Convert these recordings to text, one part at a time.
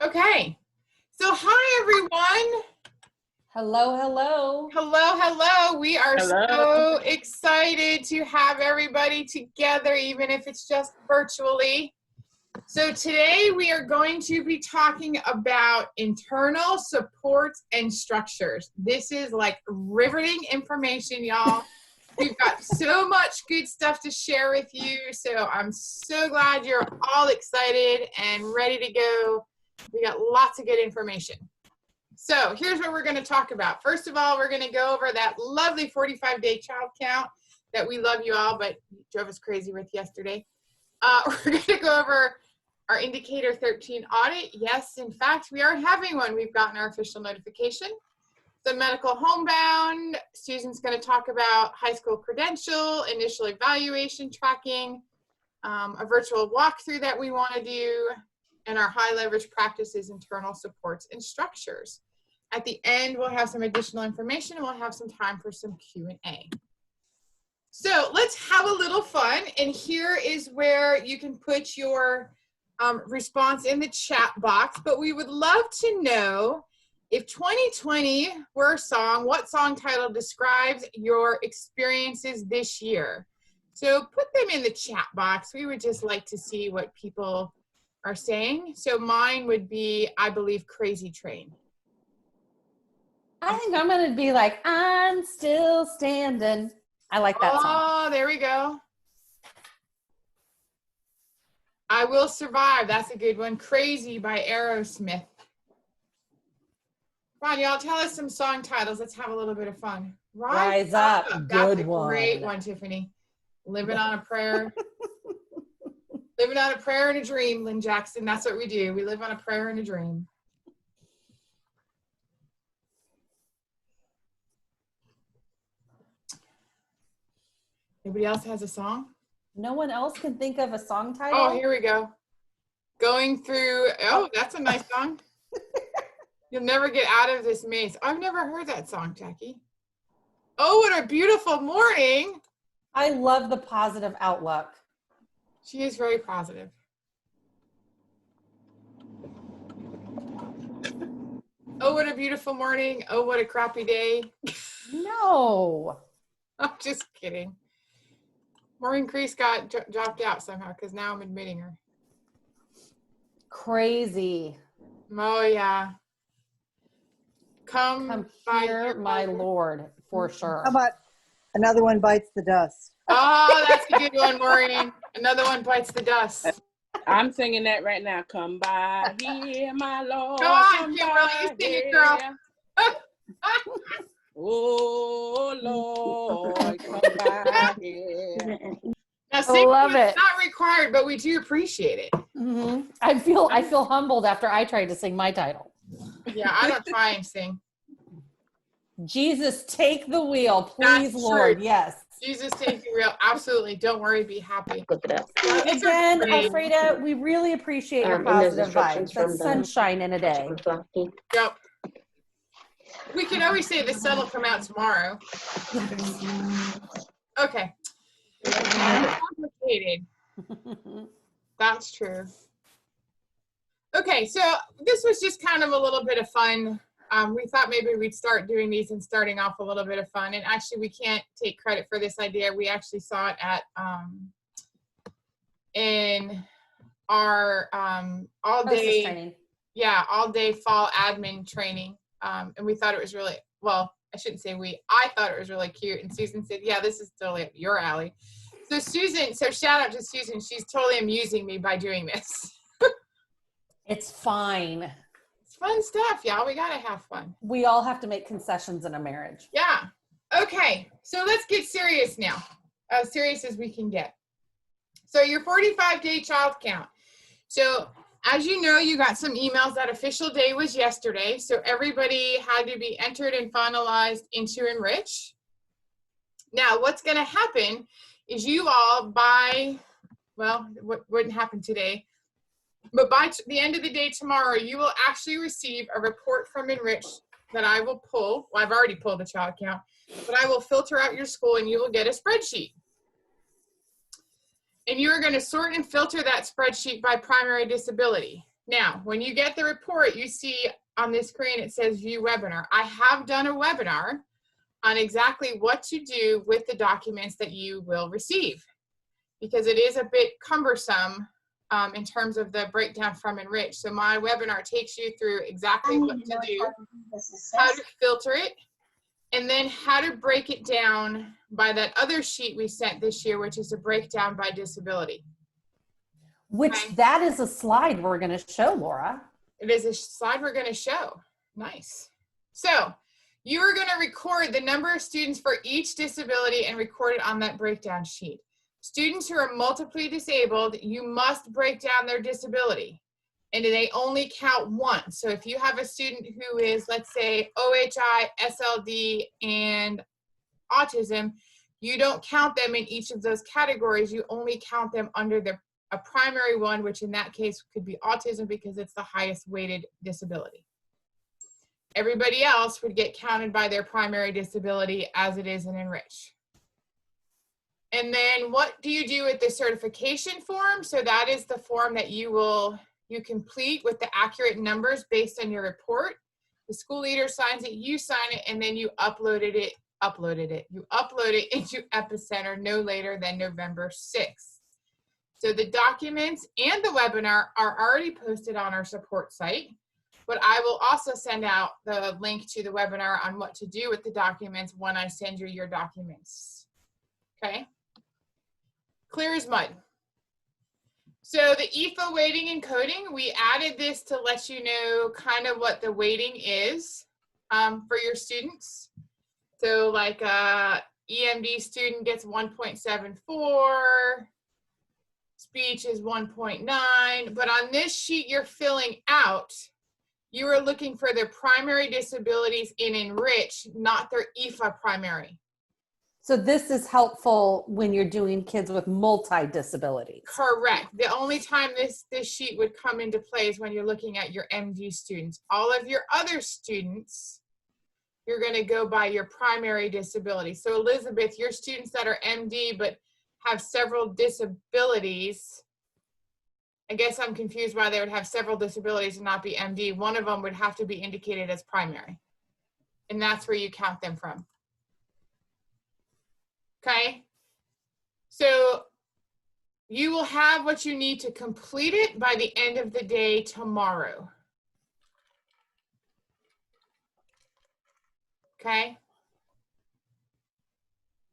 Okay, so hi everyone. Hello, hello. Hello, hello. We are Hello. so excited to have everybody together, even if it's just virtually. So today we are going to be talking about internal supports and structures. This is like riveting information, y'all. We've got so much good stuff to share with you. So I'm so glad you're all excited and ready to go. We got lots of good information. So here's what we're going to talk about. First of all, we're going to go over that lovely 45-day child count that we love you all, but drove us crazy with yesterday. We're going to go over our Indicator 13 audit. Yes, in fact, we are having one. We've gotten our official notification. The medical homebound. Susan's going to talk about high school credential, initial evaluation tracking, a virtual walkthrough that we want to do, and our high leverage practices, internal supports and structures. At the end, we'll have some additional information and we'll have some time for some Q&A. So let's have a little fun. And here is where you can put your response in the chat box. But we would love to know, if 2020 were a song, what song title describes your experiences this year? So put them in the chat box. We would just like to see what people are saying. So mine would be, I believe, Crazy Train. I think I'm going to be like, I'm still standing. I like that song. Oh, there we go. I Will Survive. That's a good one. Crazy by Aerosmith. Come on, y'all, tell us some song titles. Let's have a little bit of fun. Rise Up. That's Good a one. great one, Tiffany. Living on a Prayer. Living on a prayer and a dream, Lynn Jackson. That's what we do. We live on a prayer and a dream. Anybody else has a song? No one else can think of a song title? Oh, here we go. Going through, oh, that's a nice song. You'll never get out of this maze. I've never heard that song, Jackie. Oh, what a beautiful morning. I love the positive outlook. She is very positive. Oh, what a beautiful morning. Oh, what a crappy day. No. I'm just kidding. Maureen Crease got dropped out somehow because now I'm admitting her. Crazy. Oh, yeah. Come here, my Lord, for sure. How about Another One Bites the Dust? Oh, that's a good one, Maureen. Another One Bites the Dust. I'm singing that right now. Come by here, my Lord. Go on, Kimberly. You sing it, girl. Oh, Lord, come by here. Now, singing love is it. not required, but we do appreciate it. Mm-hmm. I feel humbled after I tried to sing my title. Yeah, I don't try and sing. Jesus, take the wheel, please, That's Lord. true. Yes. Jesus, take you real. Absolutely. Don't worry. Be happy. Again, Alfreda, we really appreciate your positive vibes. That's sunshine in a day. Yep. We can always say the sun will come out tomorrow. Okay. Complicated. That's true. Okay, so this was just kind of a little bit of fun. We thought maybe we'd start doing these and starting off a little bit of fun. And actually, we can't take credit for this idea. We actually saw it at in our all-day training. Yeah, all-day fall admin training. And we thought it was really, well, I shouldn't say we. I thought it was really cute. And Susan said, yeah, this is totally up your alley. So shout out to Susan. She's totally amusing me by doing this. It's fine. It's fun stuff, y'all. We gotta have fun. We all have to make concessions in a marriage. Yeah. Okay, so let's get serious now. As serious as we can get. So your 45-day child count. So as you know, you got some emails. That official day was yesterday. So everybody had to be entered and finalized into Enrich. Now, what's gonna happen is you all well, what wouldn't happen today, but by the end of the day tomorrow, you will actually receive a report from Enrich that I will pull. Well, I've already pulled the child count, but I will filter out your school and you will get a spreadsheet. And you are going to sort and filter that spreadsheet by primary disability. Now, when you get the report, you see on this screen, it says view webinar. I have done a webinar on exactly what to do with the documents that you will receive, because it is a bit cumbersome in terms of the breakdown from Enrich. So my webinar takes you through exactly what to do, how to filter it, and then how to break it down by that other sheet we sent this year, which is a breakdown by disability. Which Okay. that is a slide we're going to show, Laura. It is a slide we're going to show. Nice. So you are going to record the number of students for each disability and record it on that breakdown sheet. Students who are multiply disabled, you must break down their disability, and they only count once. So if you have a student who is, let's say, OHI, SLD, and autism, you don't count them in each of those categories. You only count them under a primary one, which in that case could be autism because it's the highest weighted disability. Everybody else would get counted by their primary disability as it is in Enrich. And then what do you do with the certification form? So that is the form that you complete with the accurate numbers based on your report. The school leader signs it, you sign it, and then you upload it into Epicenter no later than November 6th. So the documents and the webinar are already posted on our support site, but I will also send out the link to the webinar on what to do with the documents when I send you your documents. Okay? Clear as mud. So the EFA weighting and coding, we added this to let you know kind of what the weighting is for your students. So like a EMD student gets 1.74, speech is 1.9, but on this sheet you're filling out, you are looking for their primary disabilities in Enrich, not their EFA primary. So this is helpful when you're doing kids with multi-disabilities. Correct. The only time this sheet would come into play is when you're looking at your MD students. All of your other students, you're going to go by your primary disability. So Elizabeth, your students that are MD but have several disabilities, I guess I'm confused why they would have several disabilities and not be MD. One of them would have to be indicated as primary, and that's where you count them from. Okay, so you will have what you need to complete it by the end of the day tomorrow. Okay.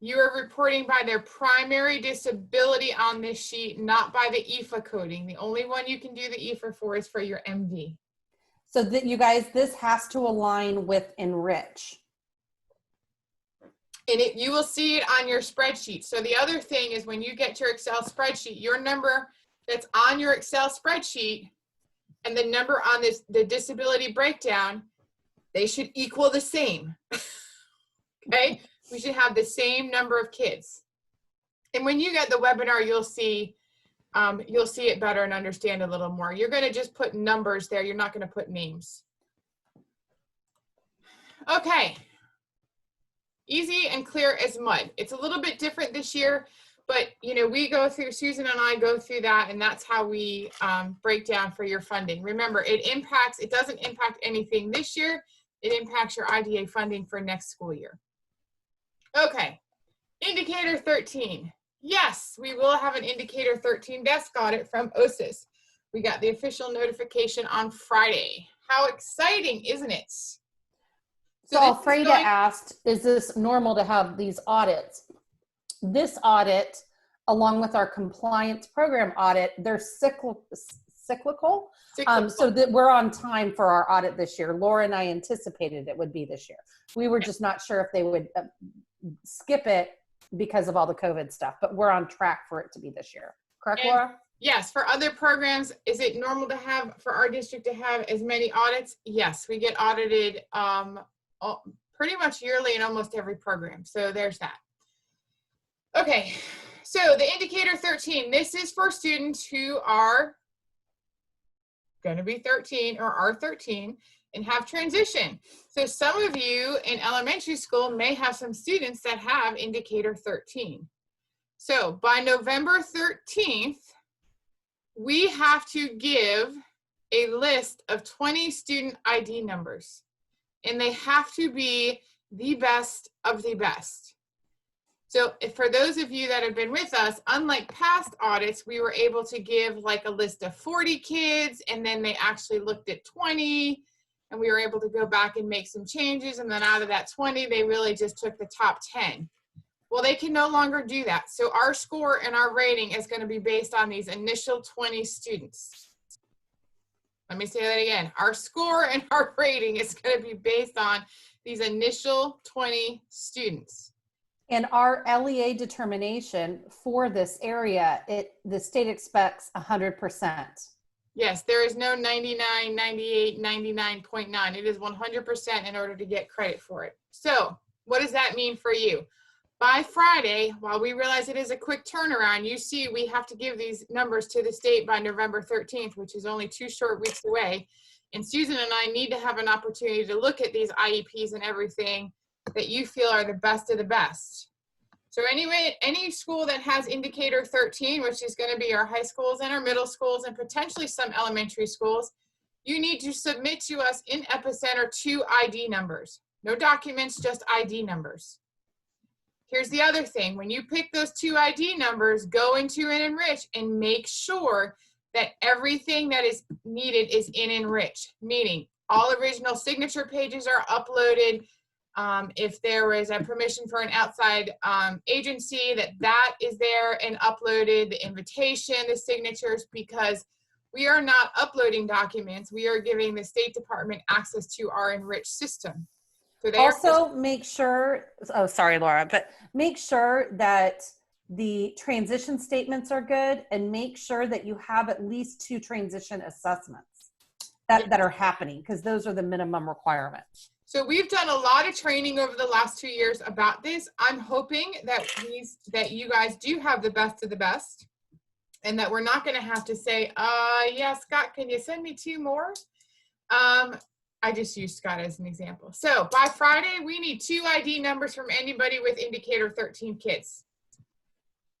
You are reporting by their primary disability on this sheet, not by the EFA coding. The only one you can do the EFA for is for your MD. So that you guys, this has to align with Enrich. And you will see it on your spreadsheet. So the other thing is when you get your Excel spreadsheet, your number that's on your Excel spreadsheet and the number on the disability breakdown, they should equal the same. Okay? We should have the same number of kids. And when you get the webinar, you'll see it better and understand a little more. You're going to just put numbers there. You're not going to put names. Okay. Easy and clear as mud. It's a little bit different this year, but you know, we go through, Susan and I go through that, and that's how we break down for your funding. Remember, it doesn't impact anything this year. It impacts your IDA funding for next school year. Okay, indicator 13. Yes, we will have an indicator 13 desk audit from OSIS. We got the official notification on Friday. How exciting, isn't it? So Alfreda asked, is this normal to have these audits? This audit, along with our compliance program audit, they're cyclical. So that we're on time for our audit this year. Laura and I anticipated it would be this year. We were just not sure if they would skip it because of all the COVID stuff, but we're on track for it to be this year. Correct, Laura? Yes, for other programs, is it normal to have, for our district to have as many audits? Yes, we get audited pretty much yearly in almost every program. So there's that. Okay, so the indicator 13, this is for students who are going to be 13 or are 13 and have transition. So some of you in elementary school may have some students that have indicator 13. So by November 13th, we have to give a list of 20 student ID numbers, and they have to be the best of the best. So for those of you that have been with us, unlike past audits, we were able to give like a list of 40 kids, and then they actually looked at 20, and we were able to go back and make some changes, and then out of that 20, they really just took the top 10. Well, they can no longer do that. So our score and our rating is going to be based on these initial 20 students. Let me say that again. Our score and our rating is going to be based on these initial 20 students. And our LEA determination for this area, the state expects 100%. Yes, there is no 99, 98, 99.9. It is 100% in order to get credit for it. So what does that mean for you? By Friday, while we realize it is a quick turnaround, you see we have to give these numbers to the state by November 13th, which is only 2 short weeks away. And Susan and I need to have an opportunity to look at these IEPs and everything that you feel are the best of the best. So anyway, any school that has indicator 13, which is going to be our high schools and our middle schools and potentially some elementary schools, you need to submit to us in Epicenter 2 ID numbers. No documents, just ID numbers. Here's the other thing. When you pick those 2 ID numbers, go into an Enrich and make sure that everything that is needed is in Enrich, meaning all original signature pages are uploaded. If there was a permission for an outside agency, that is there and uploaded, the invitation, the signatures, because we are not uploading documents. We are giving the State Department access to our Enrich system. So they also make sure, oh, sorry, Laura, but make sure that the transition statements are good, and make sure that you have at least 2 transition assessments that are happening, because those are the minimum requirements. So we've done a lot of training over the last 2 years about this. I'm hoping that you guys do have the best of the best, and that we're not going to have to say, yeah, Scott, can you send me 2 more? I just used Scott as an example. So by Friday, we need 2 ID numbers from anybody with indicator 13 kids.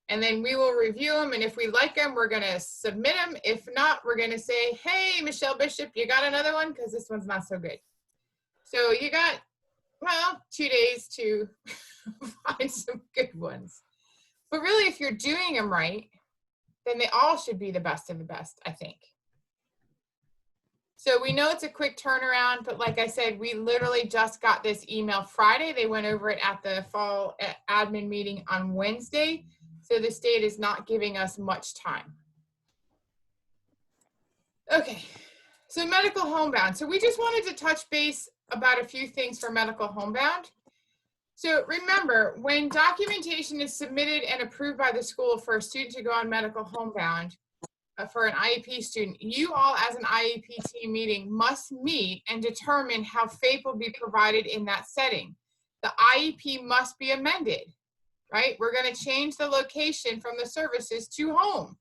And then we will review them. And if we like them, we're going to submit them. If not, we're going to say, hey, Michelle Bishop, you got another one? Because this one's not so good. So you got, well, 2 days to find some good ones. But really, if you're doing them right, then they all should be the best of the best, I think. So we know it's a quick turnaround, but like I said, we literally just got this email Friday. They went over it at the fall admin meeting on Wednesday. So the state is not giving us much time. Okay, so medical homebound. So we just wanted to touch base about a few things for medical homebound. So remember, when documentation is submitted and approved by the school for a student to go on medical homebound, for an IEP student, you all as an IEP team meeting must meet and determine how FAPE will be provided in that setting. The IEP must be amended, right? We're going to change the location from the services to home.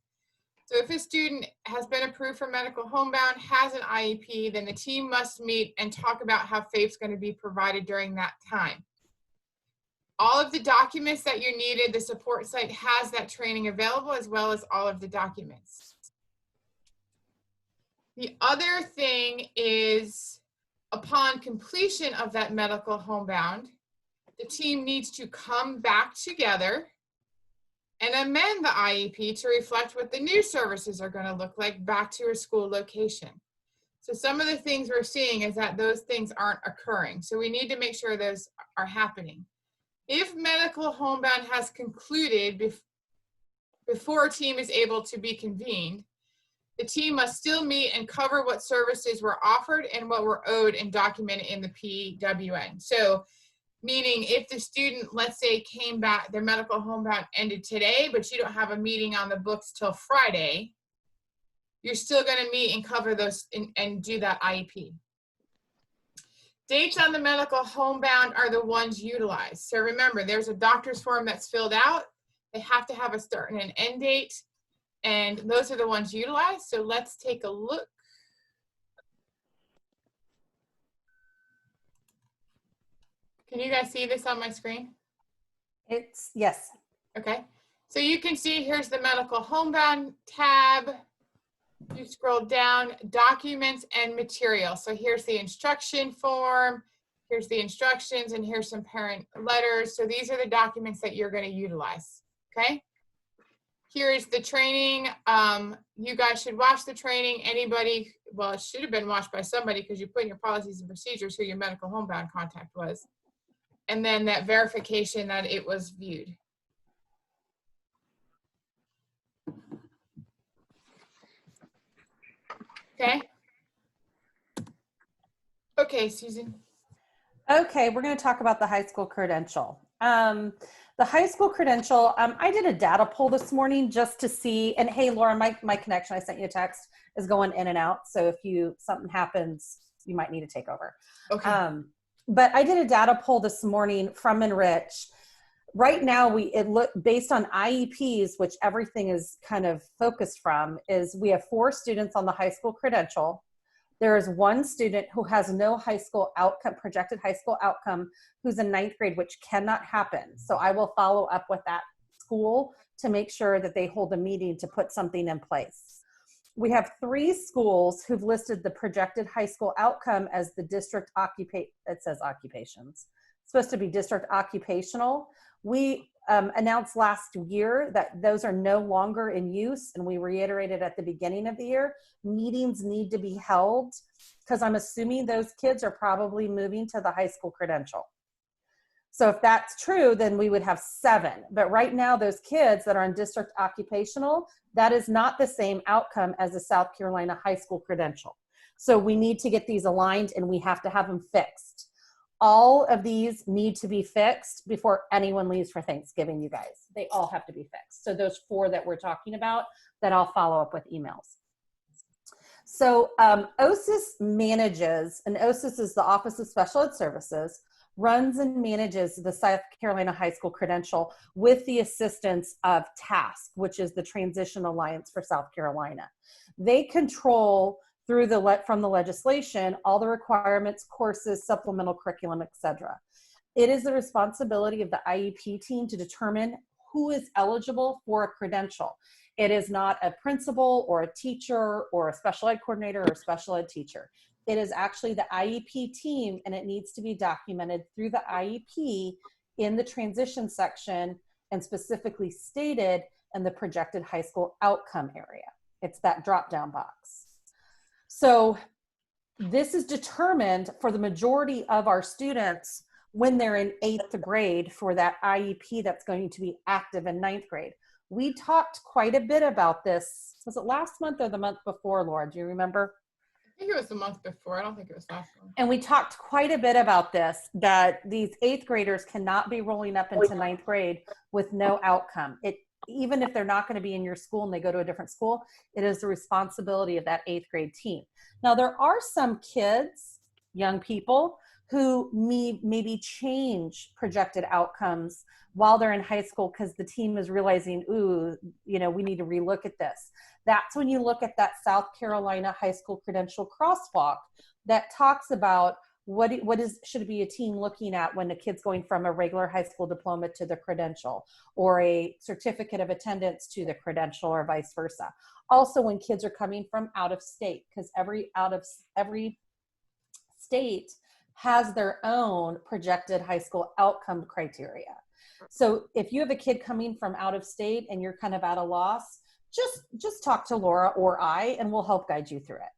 So if a student has been approved for medical homebound, has an IEP, then the team must meet and talk about how FAPE's going to be provided during that time. All of the documents that you needed, the support site has that training available, as well as all of the documents. The other thing is, upon completion of that medical homebound, the team needs to come back together and amend the IEP to reflect what the new services are going to look like back to a school location. So some of the things we're seeing is that those things aren't occurring. So we need to make sure those are happening. If medical homebound has concluded before a team is able to be convened, the team must still meet and cover what services were offered and what were owed and documented in the PWN. So meaning if the student, let's say, came back, their medical homebound ended today, but you don't have a meeting on the books till Friday, you're still going to meet and cover those and do that IEP. Dates on the medical homebound are the ones utilized. So remember, there's a doctor's form that's filled out. They have to have a start and an end date. And those are the ones utilized. So let's take a look. Can you guys see this on my screen? Yes. Okay. So you can see here's the medical homebound tab. You scroll down, documents and material. So here's the instruction form, here's the instructions, and here's some parent letters. So these are the documents that you're going to utilize, okay? Here is the training. You guys should watch the training. Anybody, well, it should have been watched by somebody because you put in your policies and procedures who your medical homebound contact was. And then that verification that it was viewed. Okay. Okay, Susan. Okay, we're going to talk about the high school credential. The high school credential, I did a data poll this morning just to see, and hey, Laura, my connection, I sent you a text, is going in and out. So if something happens, you might need to take over. Okay. But I did a data poll this morning from Enrich. Right now, based on IEPs, which everything is kind of focused from, is we have 4 students on the high school credential. There is 1 student who has no high school outcome, projected high school outcome, who's in 9th grade, which cannot happen. So I will follow up with that school to make sure that they hold a meeting to put something in place. We have 3 schools who've listed the projected high school outcome as the district it says occupations. It's supposed to be district occupational. We announced last year that those are no longer in use, and we reiterated at the beginning of the year, meetings need to be held because I'm assuming those kids are probably moving to the high school credential. So if that's true, then we would have 7. But right now, those kids that are in district occupational, that is not the same outcome as the South Carolina high school credential. So we need to get these aligned, and we have to have them fixed. All of these need to be fixed before anyone leaves for Thanksgiving, you guys. They all have to be fixed. So those 4 that we're talking about, that I'll follow up with emails. So OSIS manages, and OSIS is the Office of Special Ed Services, runs and manages the South Carolina High School Credential with the assistance of TASC, which is the Transition Alliance for South Carolina. They control from the legislation, all the requirements, courses, supplemental curriculum, etc. It is the responsibility of the IEP team to determine who is eligible for a credential. It is not a principal or a teacher or a special ed coordinator or a special ed teacher. It is actually the IEP team, and it needs to be documented through the IEP in the transition section and specifically stated in the projected high school outcome area. It's that drop-down box. So this is determined for the majority of our students when they're in 8th grade for that IEP that's going to be active in 9th grade. We talked quite a bit about this. Was it last month or the month before, Laura? Do you remember? I think it was the month before. I don't think it was last one. And we talked quite a bit about this, that these 8th graders cannot be rolling up into 9th grade with no outcome. Even if they're not going to be in your school and they go to a different school, it is the responsibility of that 8th grade team. Now, there are some kids, young people, who maybe change projected outcomes while they're in high school because the team is realizing, ooh, we need to relook at this. That's when you look at that South Carolina high school credential crosswalk that talks about should be a team looking at when a kid's going from a regular high school diploma to the credential, or a certificate of attendance to the credential, or vice versa. Also, when kids are coming from out of state, because every state has their own projected high school outcome criteria. So if you have a kid coming from out of state and you're kind of at a loss, just talk to Laura or I, and we'll help guide you through it.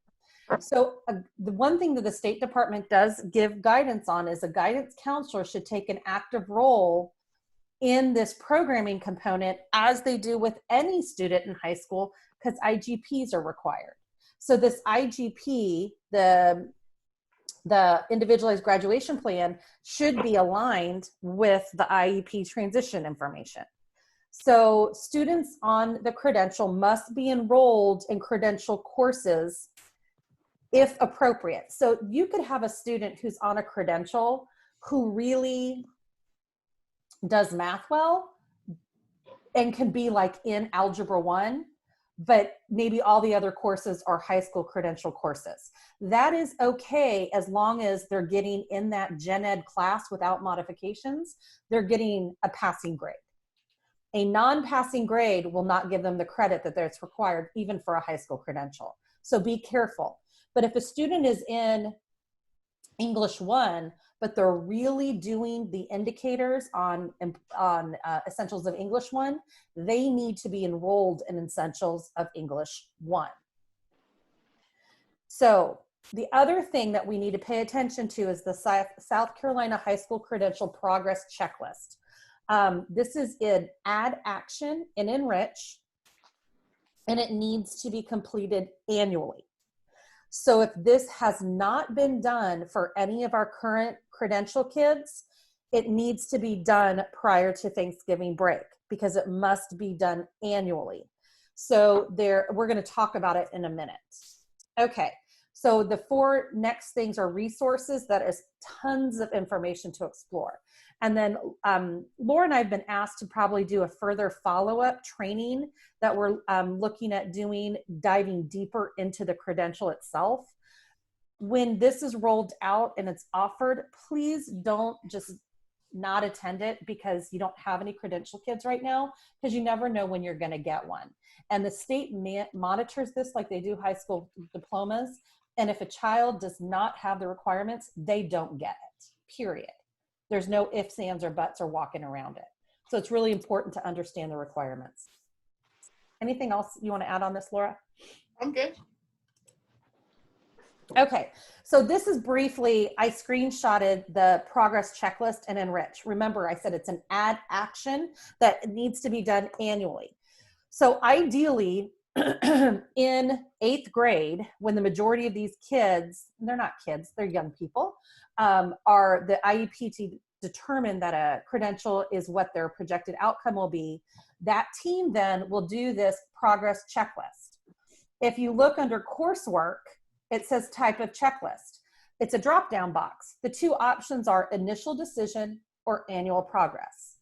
So the one thing that the State Department does give guidance on is a guidance counselor should take an active role in this programming component, as they do with any student in high school, because IGPs are required. So this IGP, the individualized graduation plan, should be aligned with the IEP transition information. So students on the credential must be enrolled in credential courses if appropriate. So you could have a student who's on a credential who really does math well and can be like in Algebra 1, but maybe all the other courses are high school credential courses. That is okay as long as they're getting in that gen ed class without modifications, they're getting a passing grade. A non-passing grade will not give them the credit that that's required even for a high school credential. So be careful. But if a student is in English 1, but they're really doing the indicators on Essentials of English 1, they need to be enrolled in Essentials of English 1. So the other thing that we need to pay attention to is the South Carolina High School Credential Progress Checklist. This is in Add Action and Enrich, and it needs to be completed annually. So if this has not been done for any of our current credential kids, it needs to be done prior to Thanksgiving break because it must be done annually. So we're going to talk about it in a minute. Okay, so the 4 next things are resources. That is tons of information to explore. And then Laura and I have been asked to probably do a further follow-up training that we're looking at doing, diving deeper into the credential itself. When this is rolled out and it's offered, please don't just not attend it because you don't have any credential kids right now, because you never know when you're going to get one. And the state monitors this like they do high school diplomas. And if a child does not have the requirements, they don't get it, period. There's no ifs, ands, or buts or walking around it. So it's really important to understand the requirements. Anything else you want to add on this, Laura? I'm good. Okay, so this is briefly, I screenshotted the progress checklist and Enrich. Remember, I said it's an add action that needs to be done annually. So ideally, in 8th grade, when the majority of these kids, they're not kids, they're young people, are the IEP to determine that a credential is what their projected outcome will be, that team then will do this progress checklist. If you look under coursework, it says type of checklist. It's a drop-down box. The 2 options are initial decision or annual progress.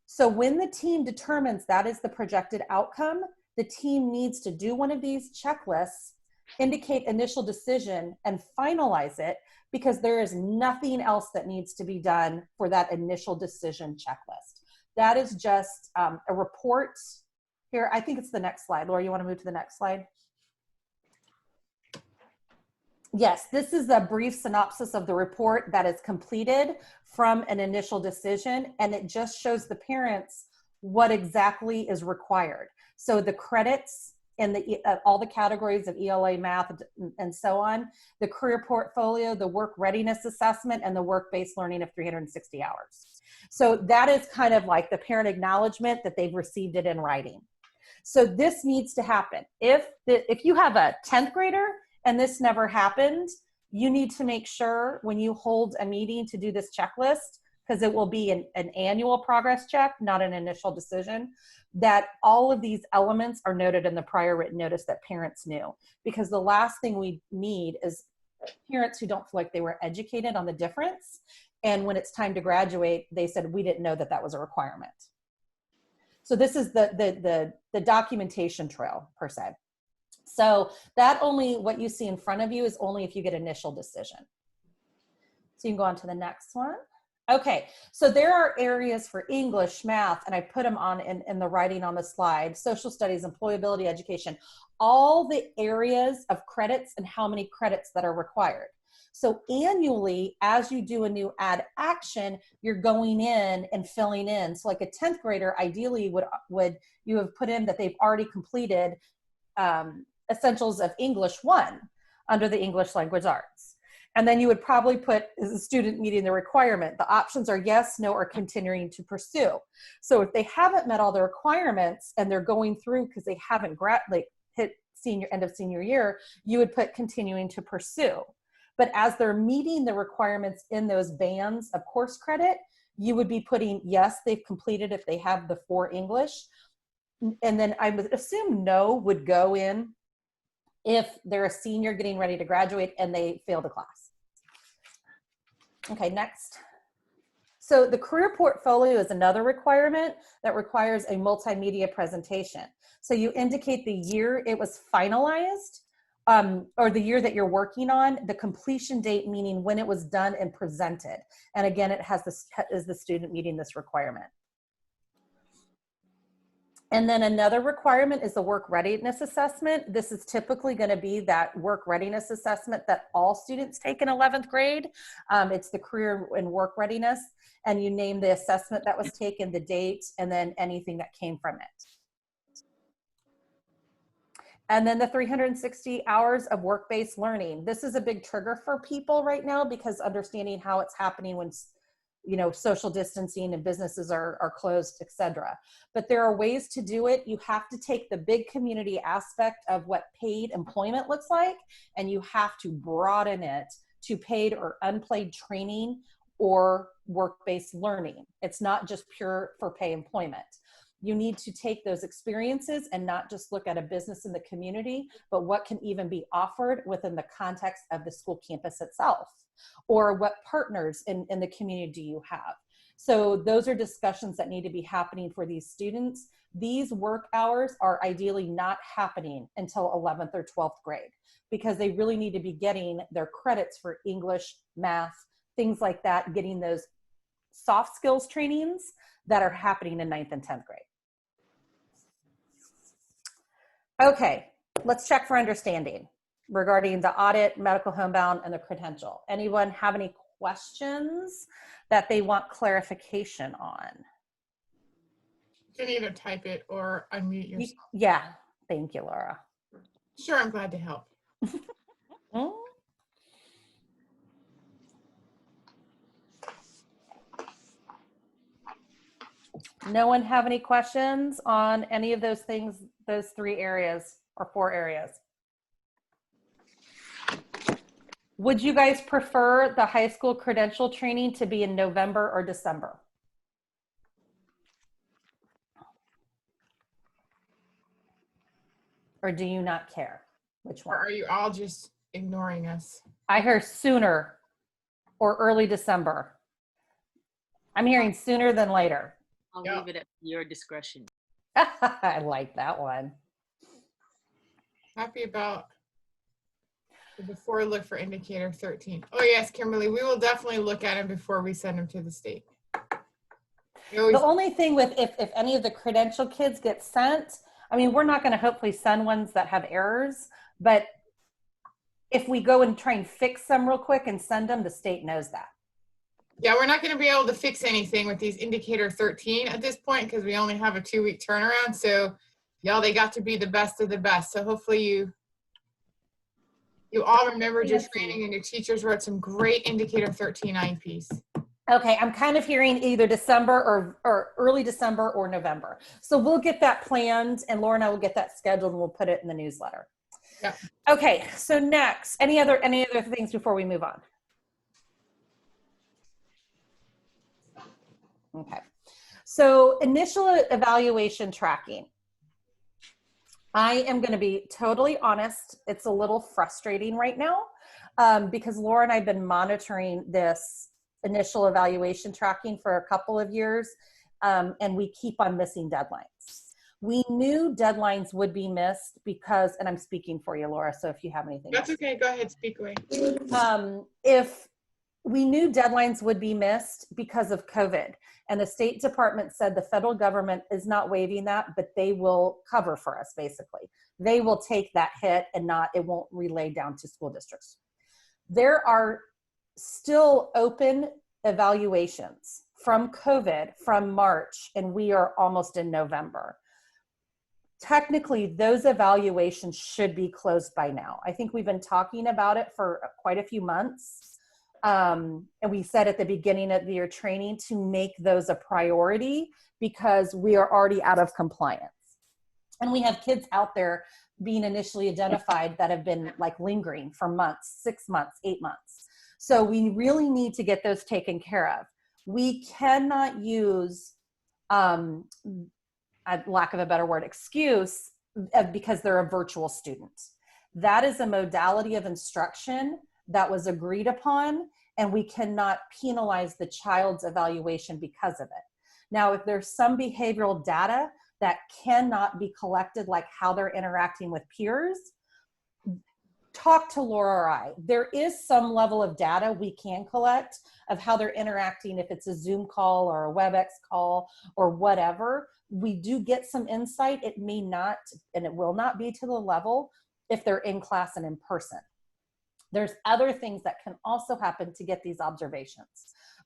So when the team determines that is the projected outcome, the team needs to do one of these checklists, indicate initial decision, and finalize it, because there is nothing else that needs to be done for that initial decision checklist. That is just a report. Here, I think it's the next slide. Laura, you want to move to the next slide? Yes, this is a brief synopsis of the report that is completed from an initial decision, and it just shows the parents what exactly is required. So the credits in all the categories of ELA, math, and so on, the career portfolio, the work readiness assessment, and the work-based learning of 360 hours. So that is kind of like the parent acknowledgement that they've received it in writing. So this needs to happen. If you have a 10th grader and this never happened, you need to make sure when you hold a meeting to do this checklist, because it will be an annual progress check, not an initial decision, that all of these elements are noted in the prior written notice that parents knew. Because the last thing we need is parents who don't feel like they were educated on the difference. And when it's time to graduate, they said, we didn't know that that was a requirement. So this is the documentation trail per se. So that only, what you see in front of you is only if you get initial decision. So you can go on to the next one. Okay, so there are areas for English, math, and I put them on in the writing on the slide, social studies, employability, education, all the areas of credits and how many credits that are required. So annually, as you do a new add action, you're going in and filling in. So like a 10th grader, ideally would you have put in that they've already completed Essentials of English 1 under the English Language Arts. And then you would probably put, is the student meeting the requirement? The options are yes, no, or continuing to pursue. So if they haven't met all the requirements and they're going through because they haven't hit end of senior year, you would put continuing to pursue. But as they're meeting the requirements in those bands of course credit, you would be putting yes, they've completed if they have the 4 English. And then I would assume no would go in if they're a senior getting ready to graduate and they failed a class. Okay, next. So the career portfolio is another requirement that requires a multimedia presentation. So you indicate the year it was finalized, or the year that you're working on, the completion date, meaning when it was done and presented. And again, it has this, is the student meeting this requirement. And then another requirement is the work readiness assessment. This is typically going to be that work readiness assessment that all students take in 11th grade. It's the career and work readiness, and you name the assessment that was taken, the date, and then anything that came from it. And then the 360 hours of work-based learning. This is a big trigger for people right now because understanding how it's happening when, you know, social distancing and businesses are closed, etc. But there are ways to do it. You have to take the big community aspect of what paid employment looks like, and you have to broaden it to paid or unpaid training or work-based learning. It's not just pure for pay employment. You need to take those experiences and not just look at a business in the community, but what can even be offered within the context of the school campus itself, or what partners in the community do you have. So those are discussions that need to be happening for these students. These work hours are ideally not happening until 11th or 12th grade because they really need to be getting their credits for English, math, things like that, getting those soft skills trainings that are happening in 9th and 10th grade. Okay, let's check for understanding regarding the audit, medical homebound, and the credential. Anyone have any questions that they want clarification on? You can either type it or unmute yourself. Yeah, thank you, Laura. Sure, I'm glad to help. No one have any questions on any of those things, those 3 areas or 4 areas? Would you guys prefer the high school credential training to be in November or December? Or do you not care? Which Or one? are you all just ignoring us? I hear sooner or early December. I'm hearing sooner than later. I'll Yeah. leave it at your discretion. I like that one. Happy about the before look for indicator 13. Oh yes, Kimberly, we will definitely look at them before we send them to the state. We always, The only thing with if any of the credential kids get sent, I mean, we're not going to hopefully send ones that have errors, but if we go and try and fix them real quick and send them, the state knows that. yeah, we're not going to be able to fix anything with these indicator 13 at this point because we only have a 2-week turnaround. So y'all, they got to be the best of the best. So hopefully you all remembered your training and your teachers wrote some great indicator 13 IEPs. Okay, I'm kind of hearing either December or early December or November. So we'll get that planned, and Laura and I will get that scheduled, and we'll put it in the newsletter. Yeah. Okay, so next, any other things before we move on? Okay, so initial evaluation tracking. I am going to be totally honest. It's a little frustrating right now because Laura and I have been monitoring this initial evaluation tracking for a couple of years, and we keep on missing deadlines. We knew deadlines would be missed because, and I'm speaking for you, Laura, so if you have anything That's else. okay. Go ahead, speak away. If we knew deadlines would be missed because of COVID, and the State Department said the federal government is not waiving that, but they will cover for us, basically. They will take that hit and it won't relay down to school districts. There are still open evaluations from COVID from March, and we are almost in November. Technically, those evaluations should be closed by now. I think we've been talking about it for quite a few months. And we said at the beginning of the year training to make those a priority because we are already out of compliance. And we have kids out there being initially identified that have been like lingering for months, 6 months, 8 months. So we really need to get those taken care of. We cannot use, lack of a better word, excuse because they're a virtual student. That is a modality of instruction that was agreed upon, and we cannot penalize the child's evaluation because of it. Now, if there's some behavioral data that cannot be collected, like how they're interacting with peers, talk to Laura or I. There is some level of data we can collect of how they're interacting, if it's a Zoom call or a WebEx call or whatever, we do get some insight. It may not, and it will not be to the level if they're in class and in person. There's other things that can also happen to get these observations.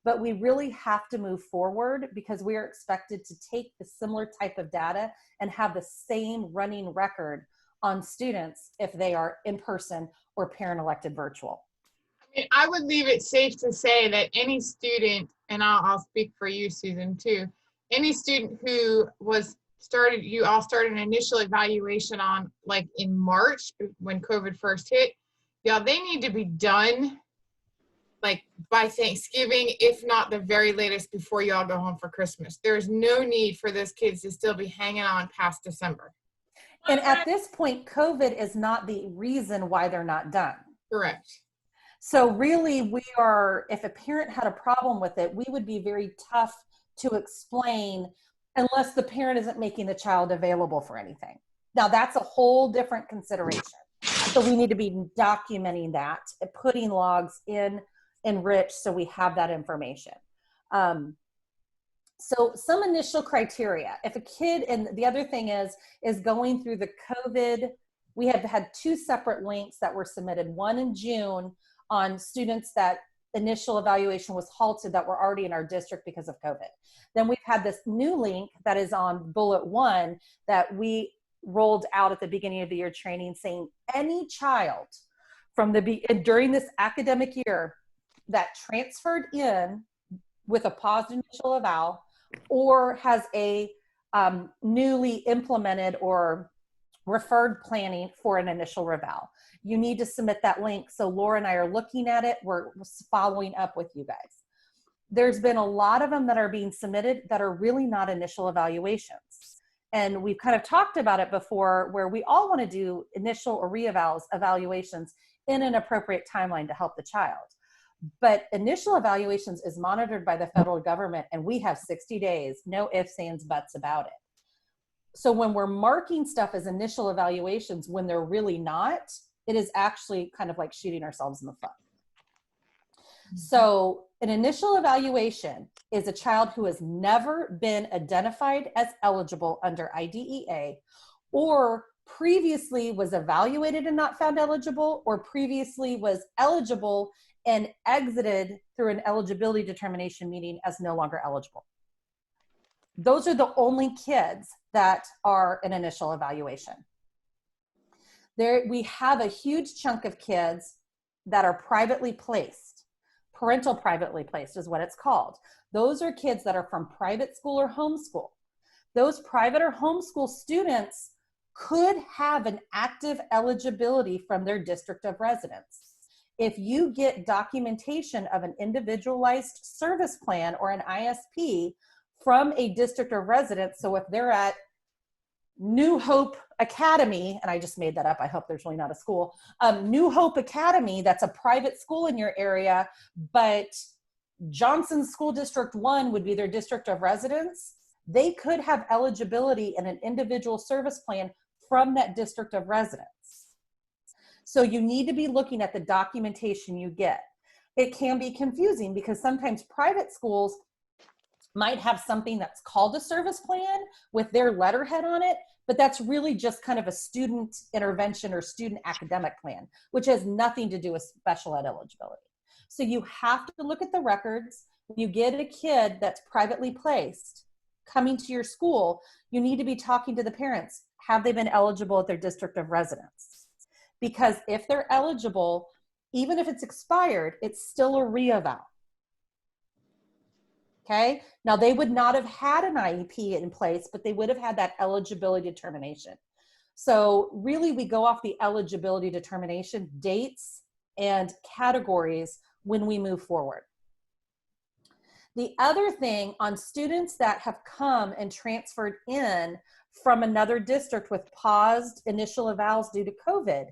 But we really have to move forward because we are expected to take the similar type of data and have the same running record on students if they are in person or parent elected virtual. I would leave it safe to say that any student, and I'll speak for you, Susan, too, any student who you all started an initial evaluation on like in March when COVID first hit, they need to be done like by Thanksgiving, if not the very latest before you all go home for Christmas. There's no need for those kids to still be hanging on past December. And at this point, COVID is not the reason why they're not done. Correct. So really if a parent had a problem with it, we would be very tough to explain unless the parent isn't making the child available for anything. Now that's a whole different consideration. So we need to be documenting that, putting logs in Rich so we have that information. So some initial criteria. If a kid, and the other thing is going through the COVID, we have had 2 separate links that were submitted, one in June on students that initial evaluation was halted that were already in our district because of COVID. Then we've had this new link that is on bullet 1 that we rolled out at the beginning of the year training saying any child during this academic year that transferred in with a paused initial eval or has a newly implemented or referred planning for an initial reval. You need to submit that link. So Laura and I are looking at it. We're following up with you guys. There's been a lot of them that are being submitted that are really not initial evaluations. And we've kind of talked about it before where we all want to do initial or evaluations in an appropriate timeline to help the child. But initial evaluations is monitored by the federal government and we have 60 days, no ifs, ands, buts about it. So when we're marking stuff as initial evaluations when they're really not, it is actually kind of like shooting ourselves in the foot. So an initial evaluation is a child who has never been identified as eligible under IDEA or previously was evaluated and not found eligible or previously was eligible and exited through an eligibility determination meeting as no longer eligible. Those are the only kids that are an initial evaluation. We have a huge chunk of kids that are privately placed. Parental privately placed is what it's called. Those are kids that are from private school or homeschool. Those private or homeschool students could have an active eligibility from their district of residence. If you get documentation of an individualized service plan or an ISP from a district of residence, so if they're at New Hope Academy, and I just made that up, I hope there's really not a school, New Hope Academy, that's a private school in your area, but Johnson School District 1 would be their district of residence, they could have eligibility in an individual service plan from that district of residence. So you need to be looking at the documentation you get. It can be confusing because sometimes private schools might have something that's called a service plan with their letterhead on it, but that's really just kind of a student intervention or student academic plan, which has nothing to do with special ed eligibility. So you have to look at the records. When you get a kid that's privately placed coming to your school, you need to be talking to the parents. Have they been eligible at their district of residence? Because if they're eligible, even if it's expired, it's still a re-eval. Okay, now they would not have had an IEP in place, but they would have had that eligibility determination. So really we go off the eligibility determination dates and categories when we move forward. The other thing on students that have come and transferred in from another district with paused initial evals due to COVID,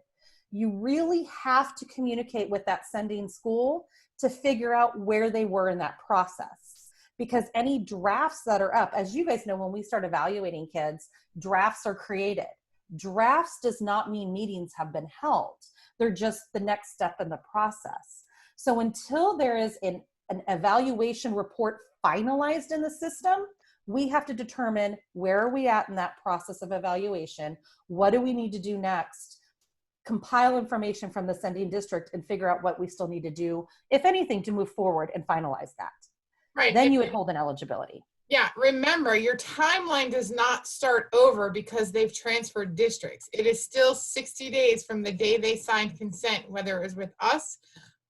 you really have to communicate with that sending school to figure out where they were in that process. Because any drafts that are up, as you guys know, when we start evaluating kids, drafts are created. Drafts does not mean meetings have been held. They're just the next step in the process. So until there is an evaluation report finalized in the system, We have to determine where are we at in that process of evaluation? What do we need to do next? Compile information from the sending district and figure out what we still need to do, if anything, to move forward and finalize that. Right. Then you would hold an eligibility. Yeah, remember, your timeline does not start over because they've transferred districts. It is still 60 days from the day they signed consent, whether it was with us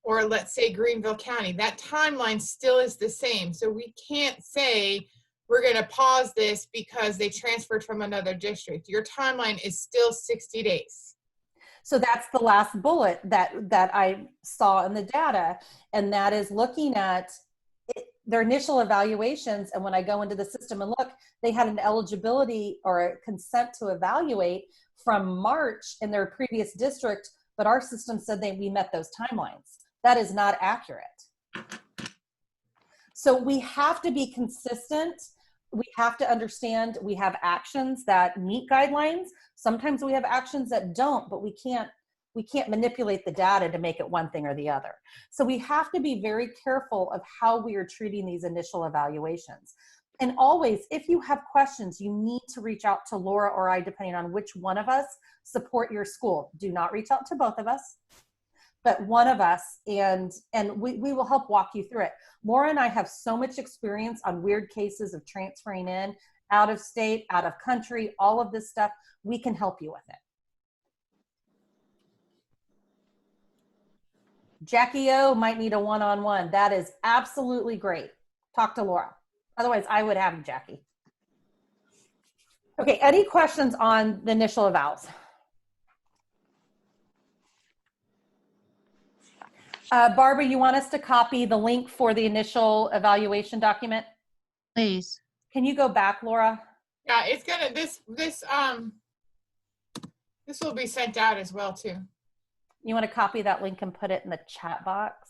or let's say Greenville County. That timeline still is the same. So we can't say we're going to pause this because they transferred from another district. Your timeline is still 60 days. So that's the last bullet that I saw in the data, and that is looking at their initial evaluations. And when I go into the system and look, they had an eligibility or a consent to evaluate from March in their previous district, but our system said we met those timelines. That is not accurate. So we have to be consistent. We have to understand we have actions that meet guidelines. Sometimes we have actions that don't, but we can't manipulate the data to make it one thing or the other. So we have to be very careful of how we are treating these initial evaluations. And always, if you have questions, you need to reach out to Laura or I, depending on which one of us support your school. Do not reach out to both of us, but one of us, and we will help walk you through it. Laura and I have so much experience on weird cases of transferring in, out of state, out of country, all of this stuff. We can help you with it. Jackie O might need a one-on-one. That is absolutely great. Talk to Laura. Otherwise, I would have Jackie. Okay, any questions on the initial evals? Barbara, you want us to copy the link for the initial evaluation document? Please. Can you go back, Laura? Yeah, it's gonna, this will be sent out as well too. You want to copy that link and put it in the chat box?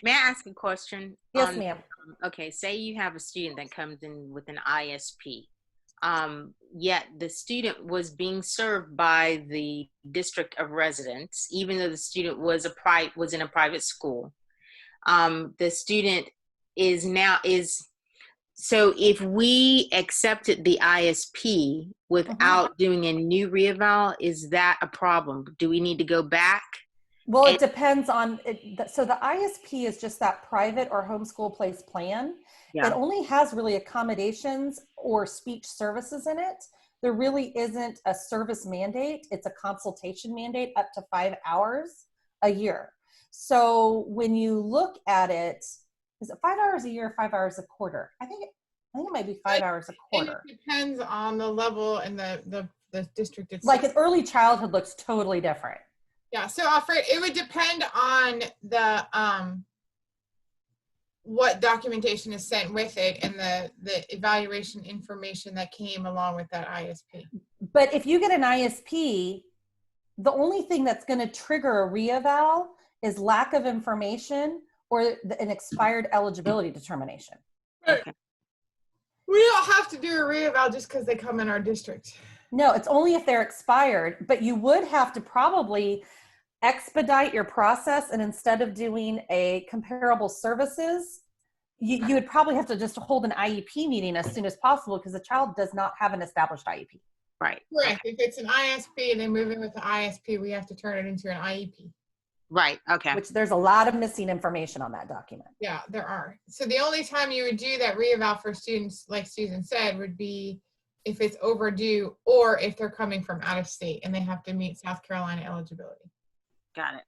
May I ask a question? Yes, ma'am. Okay, say you have a student that comes in with an ISP, yet the student was being served by the district of residence, even though the student was in a private school. The student so if we accepted the ISP without doing a new reeval, is that a problem? Do we need to go back? Well, it depends on it. So the ISP is just that private or homeschool place plan. Yeah. It only has really accommodations or speech services in it. There really isn't a service mandate. It's a consultation mandate up to 5 hours a year. So when you look at it, is it 5 hours a year or 5 hours a quarter? I think it might be 5 hours a quarter. It depends on the level and the district itself. Like an early childhood looks totally different. Yeah, so Alfred, it would depend on the what documentation is sent with it and the evaluation information that came along with that ISP. But if you get an ISP, the only thing that's going to trigger a reeval is lack of information or an expired eligibility determination. Okay. We don't have to do a reeval just because they come in our district. No, it's only if they're expired, but you would have to probably expedite your process, and instead of doing a comparable services, you would probably have to just hold an IEP meeting as soon as possible because the child does not have an established IEP. Right. Correct. If it's an ISP and they move in with the ISP, we have to turn it into an IEP. Right. Okay. Which there's a lot of missing information on that document. Yeah, there are. So the only time you would do that reeval for students, like Susan said, would be if it's overdue or if they're coming from out of state and they have to meet South Carolina eligibility. Got it.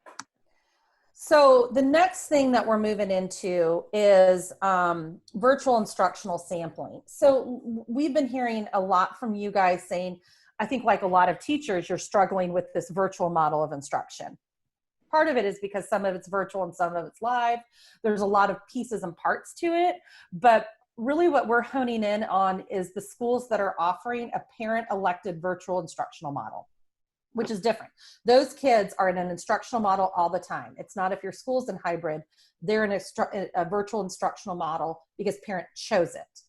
So the next thing that we're moving into is virtual instructional sampling. So we've been hearing a lot from you guys saying, I think like a lot of teachers, you're struggling with this virtual model of instruction. Part of it is because some of it's virtual and some of it's live. There's a lot of pieces and parts to it, but really what we're honing in on is the schools that are offering a parent-elected virtual instructional model, which is different. Those kids are in an instructional model all the time. It's not if your school's in hybrid, they're in a virtual instructional model because parent chose it.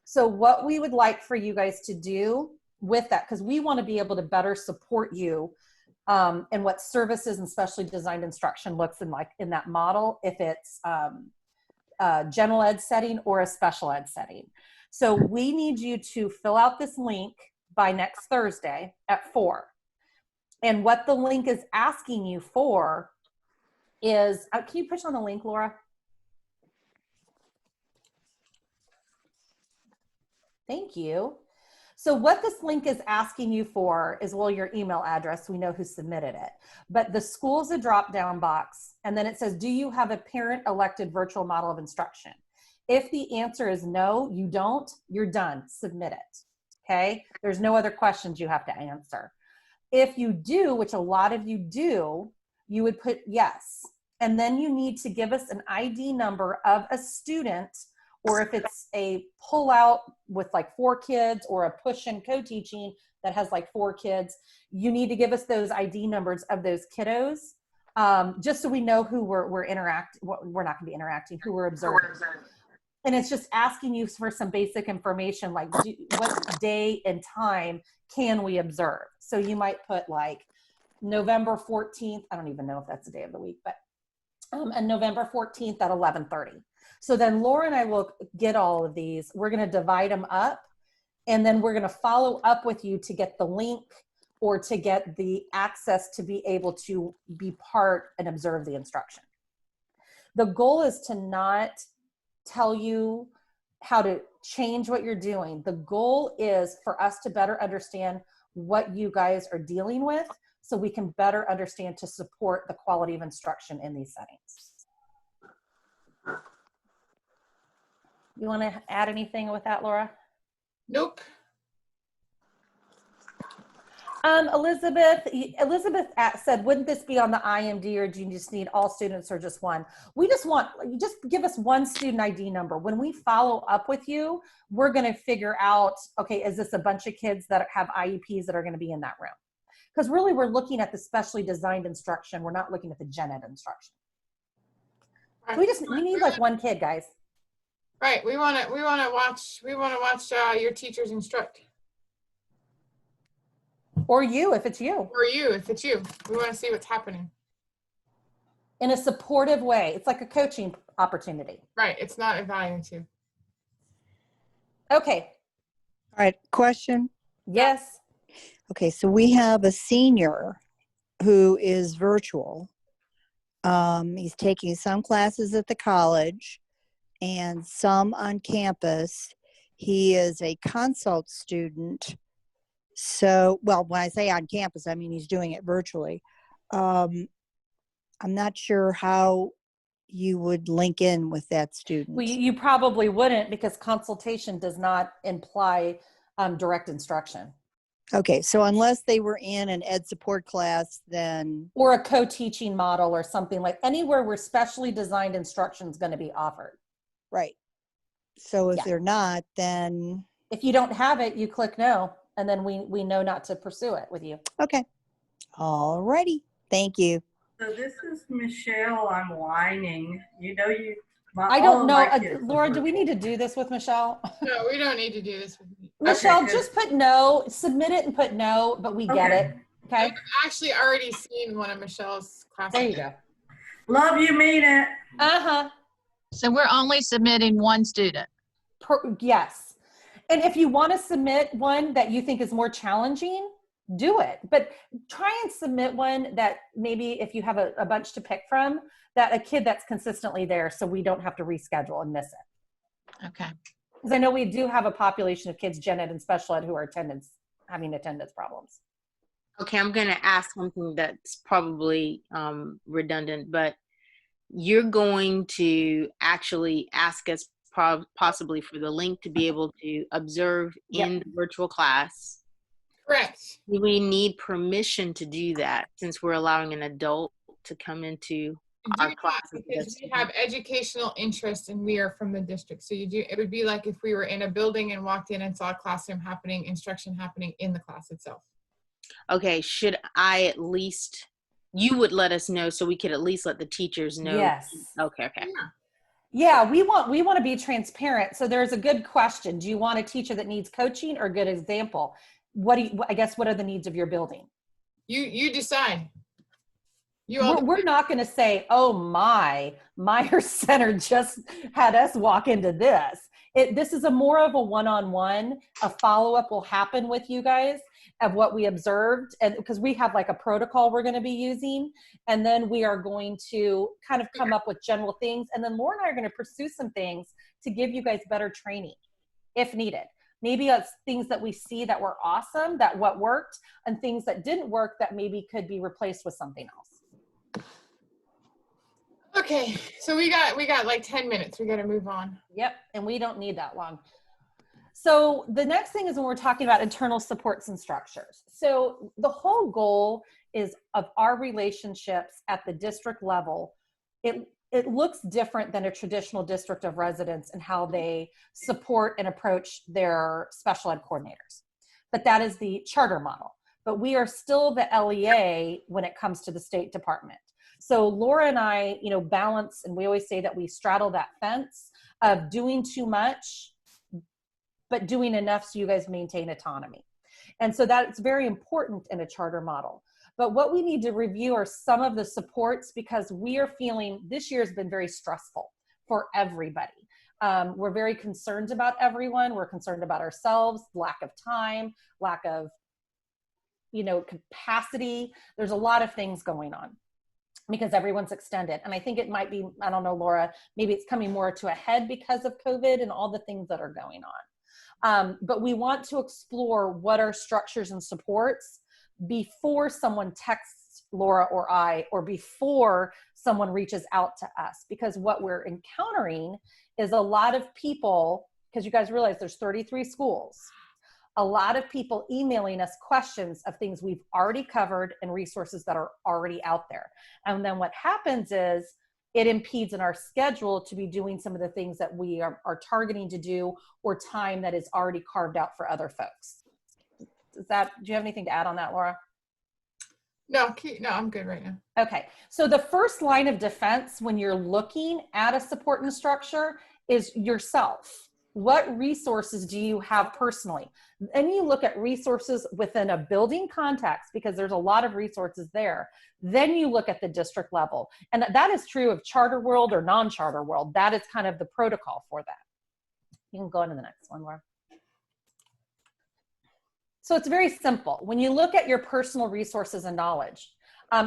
So what we would like for you guys to do with that, because we want to be able to better support you and what services and specially designed instruction looks in like in that model, if it's a general ed setting or a special ed setting. So we need you to fill out this link by next Thursday at 4. And what the link is asking you for is, can you push on the link, Laura? Thank you. So what this link is asking you for is, well, your email address. We know who submitted it. But the school's a drop-down box. And then it says, do you have a parent-elected virtual model of instruction? If the answer is no, you don't, you're done. Submit it. Okay? There's no other questions you have to answer. If you do, which a lot of you do, you would put yes. And then you need to give us an ID number of a student, or if it's a pullout with like 4 kids or a push and co-teaching that has like 4 kids, you need to give us those ID numbers of those kiddos, just so we know who we're not gonna be interacting, who we're observing. And it's just asking you for some basic information, like what day and time can we observe? So you might put like November 14th, I don't even know if that's the day of the week, but and November 14th at 11:30. So then Laura and I will get all of these. We're going to divide them up, and then we're going to follow up with you to get the link or to get the access to be able to be part and observe the instruction. The goal is to not tell you how to change what you're doing. The goal is for us to better understand what you guys are dealing with, so we can better understand to support the quality of instruction in these settings. You want to add anything with that, Laura? Nope. Elizabeth said, wouldn't this be on the IMD, or do you just need all students or just one? We just want, you just give us one student ID number. When we follow up with you, we're going to figure out, okay, is this a bunch of kids that have IEPs that are going to be in that room? Because really we're looking at the specially designed instruction. We're not looking at the gen ed instruction. So we need like one kid, guys. Right. We want to watch your teachers instruct. Or you, if it's you. Or you, if it's you. We want to see what's happening. In a supportive way. It's like a coaching opportunity. Right. It's not evaluative. Okay. All right, question. Yes. Okay, so we have a senior who is virtual. He's taking some classes at the college and some on campus. He is a consult student. So, well, when I say on campus, I mean he's doing it virtually. I'm not sure how you would link in with that student. Well, you probably wouldn't, because consultation does not imply direct instruction. Okay, so unless they were in an ed support class, then... Or a co-teaching model or something, like anywhere where specially designed instruction is going to be offered. Right. So if they're not, then... If you don't have it, you click no, and then we know not to pursue it with you. Okay. All righty. Thank you. So this is Michelle. I'm whining. You know, I don't know. Laura, do we need to do this with Michelle? No, we don't need to do this with me. Michelle, just put no, submit it and put no, but we get it. Okay. I've actually already seen one of Michelle's classes. There you go. Love you, mean it. Uh-huh. So we're only submitting one student. Yes. And if you want to submit one that you think is more challenging, do it. But try and submit one that maybe if you have a bunch to pick from, that a kid that's consistently there, so we don't have to reschedule and miss it. Okay. Because I know we do have a population of kids, gen ed and special ed, who are having attendance problems. Okay, I'm going to ask something that's probably redundant, but you're going to actually ask us possibly for the link to be able to observe in the virtual class. Correct. Do we need permission to do that, since we're allowing an adult to come into our classes? Because we have educational interest and we are from the district. So it would be like if we were in a building and walked in and saw a classroom happening, instruction happening in the class itself. Okay, should I at least, you would let us know so we could at least let the teachers know? Yes. Okay. Yeah, we want to be transparent. So there's a good question. Do you want a teacher that needs coaching or a good example? What are the needs of your building? You decide. You all, We're not going to say, oh, my Myers Center just had us walk into this. This is more of a one-on-one. A follow-up will happen with you guys of what we observed, and because we have like a protocol we're going to be using, and then we are going to kind of come up with general things, and then Laura and I are going to pursue some things to give you guys better training if needed. Maybe it's things that we see that were awesome, that what worked, and things that didn't work that maybe could be replaced with something else. okay, so we got like 10 minutes. We got to move on. Yep, and we don't need that long. So the next thing is when we're talking about internal supports and structures. So the whole goal is of our relationships at the district level. It looks different than a traditional district of residence and how they support and approach their special ed coordinators. But that is the charter model. But we are still the LEA when it comes to the State Department. So Laura and I, balance, and we always say that we straddle that fence of doing too much, but doing enough so you guys maintain autonomy. And so that's very important in a charter model. But what we need to review are some of the supports, because we are feeling this year has been very stressful for everybody. We're very concerned about everyone. We're concerned about ourselves, lack of time, lack of, capacity. There's a lot of things going on because everyone's extended. And I think it might be, I don't know, Laura, maybe it's coming more to a head because of COVID and all the things that are going on. But we want to explore what are structures and supports before someone texts Laura or I, or before someone reaches out to us, because what we're encountering is a lot of people, because you guys realize there's 33 schools, a lot of people emailing us questions of things we've already covered and resources that are already out there. And then what happens is it impedes in our schedule to be doing some of the things that we are targeting to do, or time that is already carved out for other folks. Do you have anything to add on that, Laura? No, I'm good right now. Okay, so the first line of defense when you're looking at a support and structure is yourself. What resources do you have personally? And you look at resources within a building context, because there's a lot of resources there. Then you look at the district level. And that is true of charter world or non-charter world. That is kind of the protocol for that. You can go on to the next one, Laura. So it's very simple. When you look at your personal resources and knowledge,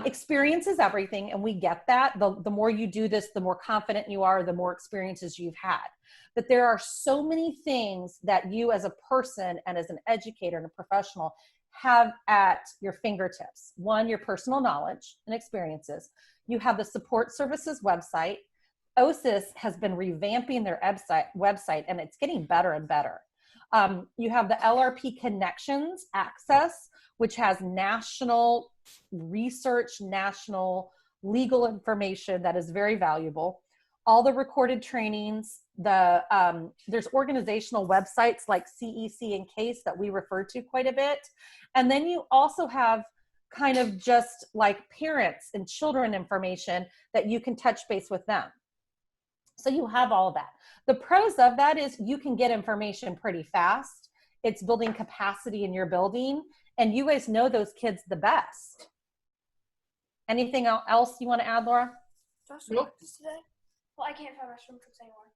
experience is everything, and we get that. The more you do this, the more confident you are, the more experiences you've had. But there are so many things that you as a person and as an educator and a professional have at your fingertips. One, your personal knowledge and experiences. You have the support services website. OSIS has been revamping their website, and it's getting better and better. You have the LRP Connections access, which has national research, national legal information that is very valuable. All the recorded trainings, there's organizational websites like CEC and CASE that we refer to quite a bit. And then you also have kind of just like parents and children information that you can touch base with them. So you have all of that. The pros of that is you can get information pretty fast. It's building capacity in your building, and you guys know those kids the best. Anything else you want to add, Laura? Nope. Today? Well, I can't find restroom trips anymore.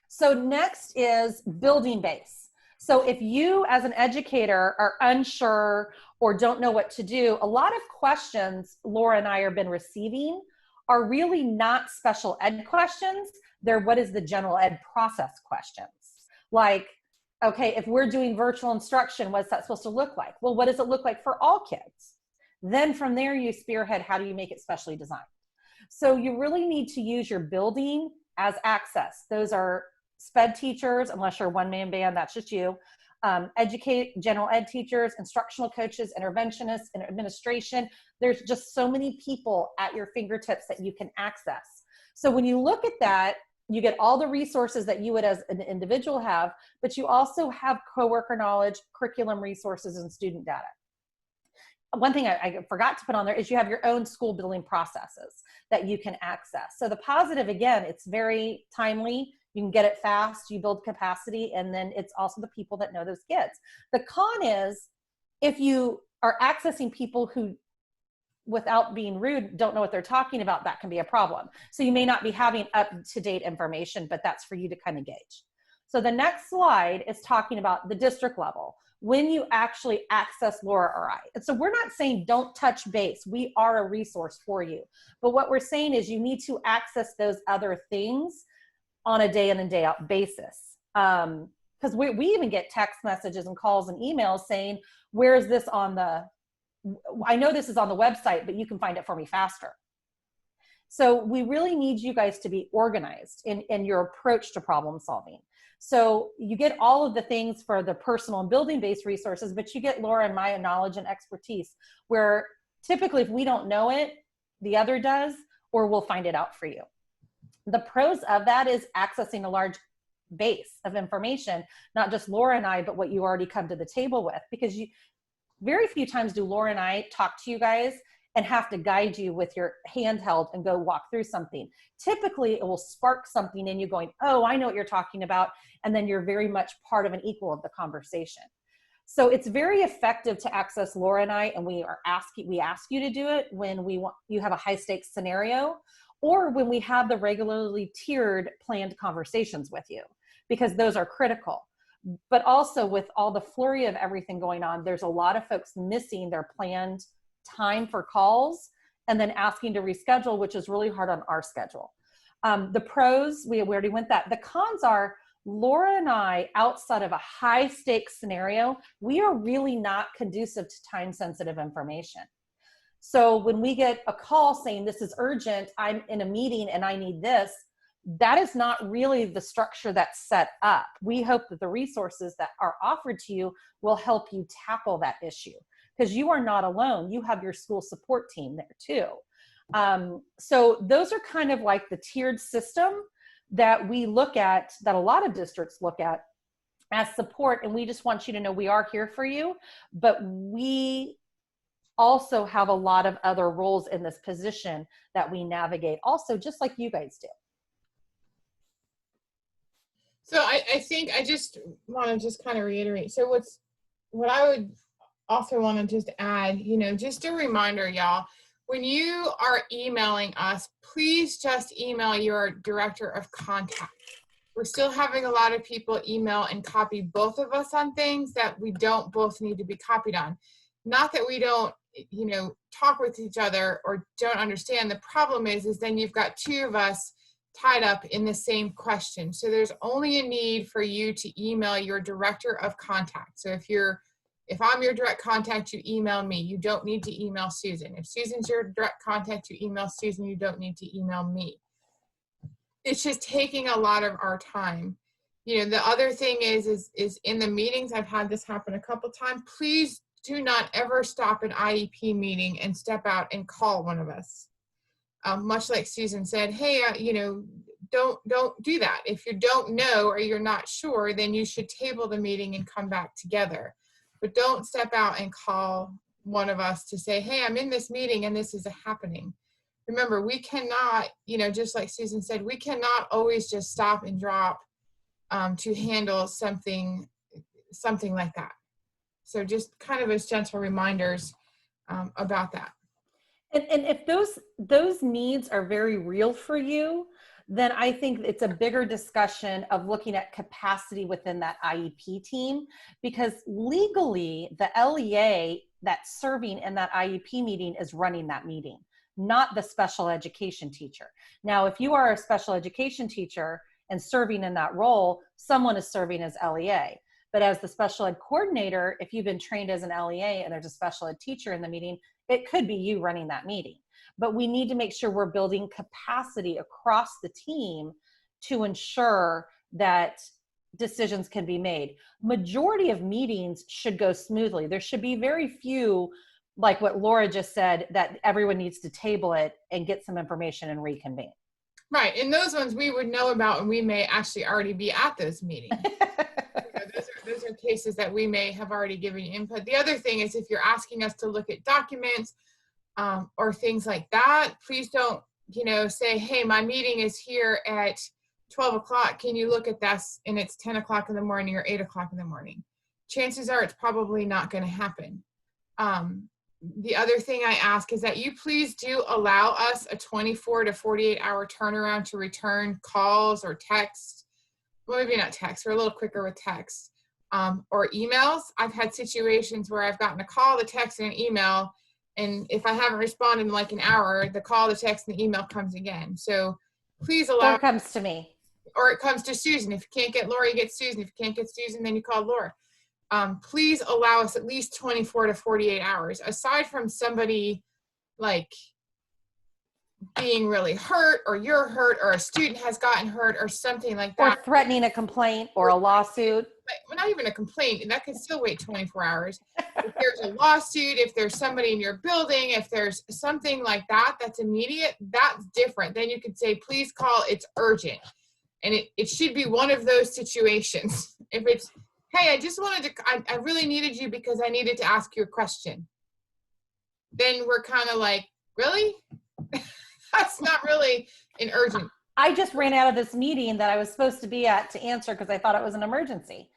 So next is building base. So if you as an educator are unsure or don't know what to do, a lot of questions Laura and I have been receiving are really not special ed questions. They're what is the general ed process questions. Like, okay, if we're doing virtual instruction, what's that supposed to look like? Well, what does it look like for all kids? Then from there you spearhead, how do you make it specially designed? So you really need to use your building as access. Those are SPED teachers, unless you're a one-man band, that's just you. General ed teachers, instructional coaches, interventionists, and administration. There's just so many people at your fingertips that you can access. So when you look at that, you get all the resources that you would as an individual have, but you also have coworker knowledge, curriculum resources, and student data. One thing I forgot to put on there is you have your own school building processes that you can access. So the positive, again, it's very timely. You can get it fast, you build capacity, and then it's also the people that know those kids. The con is if you are accessing people who without being rude, don't know what they're talking about, that can be a problem. So you may not be having up-to-date information, but that's for you to kind of gauge. So the next slide is talking about the district level, when you actually access Laura or I. And so we're not saying don't touch base. We are a resource for you. But what we're saying is you need to access those other things on a day in and day out basis. Because we even get text messages and calls and emails saying, where is this on the, I know this is on the website, but you can find it for me faster. So we really need you guys to be organized in your approach to problem solving. So you get all of the things for the personal and building-based resources, but you get Laura and my knowledge and expertise, where typically if we don't know it, the other does, or we'll find it out for you. The pros of that is accessing a large base of information, not just Laura and I, but what you already come to the table with, because very few times do Laura and I talk to you guys and have to guide you with your handheld and go walk through something. Typically, it will spark something in you going, oh, I know what you're talking about. And then you're very much part of an equal of the conversation. So it's very effective to access Laura and I, and we ask you to do it when you have a high stakes scenario, or when we have the regularly tiered planned conversations with you, because those are critical. But also with all the flurry of everything going on, there's a lot of folks missing their planned time for calls and then asking to reschedule, which is really hard on our schedule. The pros, we already went that. The cons are Laura and I, outside of a high stakes scenario, we are really not conducive to time sensitive information. So when we get a call saying this is urgent, I'm in a meeting and I need this, that is not really the structure that's set up. We hope that the resources that are offered to you will help you tackle that issue, because you are not alone. You have your school support team there too. So those are kind of like the tiered system that we look at, that a lot of districts look at as support. And we just want you to know we are here for you, but we also have a lot of other roles in this position that we navigate also, just like you guys do. So I think I just want to just kind of reiterate. So what I would also want to just add, just a reminder, y'all, when you are emailing us, please just email your director of contact. We're still having a lot of people email and copy both of us on things that we don't both need to be copied on. Not that we don't, talk with each other or don't understand. The problem is then you've got two of us tied up in the same question. So there's only a need for you to email your director of contact. So if I'm your direct contact, you email me. You don't need to email Susan. If Susan's your direct contact, you email Susan. You don't need to email me. It's just taking a lot of our time. The other thing is in the meetings, I've had this happen a couple times. Please do not ever stop an IEP meeting and step out and call one of us. Much like Susan said, hey, don't do that. If you don't know or you're not sure, then you should table the meeting and come back together. But don't step out and call one of us to say, hey, I'm in this meeting and this is happening. Remember, we cannot, just like Susan said, we cannot always just stop and drop to handle something like that. So just kind of as gentle reminders about that. And if those needs are very real for you, then I think it's a bigger discussion of looking at capacity within that IEP team, because legally the LEA that's serving in that IEP meeting is running that meeting, not the special education teacher. Now, if you are a special education teacher and serving in that role, someone is serving as LEA. But as the special ed coordinator, if you've been trained as an LEA and there's a special ed teacher in the meeting, it could be you running that meeting. But we need to make sure we're building capacity across the team to ensure that decisions can be made. Majority of meetings should go smoothly. There should be very few, like what Laura just said, that everyone needs to table it and get some information and reconvene. Right, and those ones we would know about, and we may actually already be at those meetings. Those are cases that we may have already given you input. The other thing is, if you're asking us to look at documents or things like that, please don't, say, hey, my meeting is here at 12 o'clock. Can you look at this? And it's 10 o'clock in the morning or 8 o'clock in the morning. Chances are it's probably not going to happen. the other thing I ask is that you please do allow us a 24 to 48 hour turnaround to return calls or texts. Well, maybe not text, we're a little quicker with text, or emails. I've had situations where I've gotten a call, the text, and an email, and if I haven't responded in like an hour, the call, the text, and the email comes again. So please allow. Or comes to me. Or it comes to Susan. If you can't get Laura, you get Susan. If you can't get Susan, then you call Laura. Please allow us at least 24 to 48 hours. Aside from somebody like being really hurt, or you're hurt, or a student has gotten hurt, or something like Or that. threatening a complaint or a lawsuit. Well, not even a complaint, that can still wait 24 hours. If there's a lawsuit, if there's somebody in your building, if there's something like that that's immediate, that's different. Then you could say, please call, it's urgent. And it should be one of those situations. If it's, hey, I just wanted to, I really needed you because I needed to ask you a question. Then we're kind of like, really? That's not really an urgent. I just ran out of this meeting that I was supposed to be at to answer because I thought it was an emergency.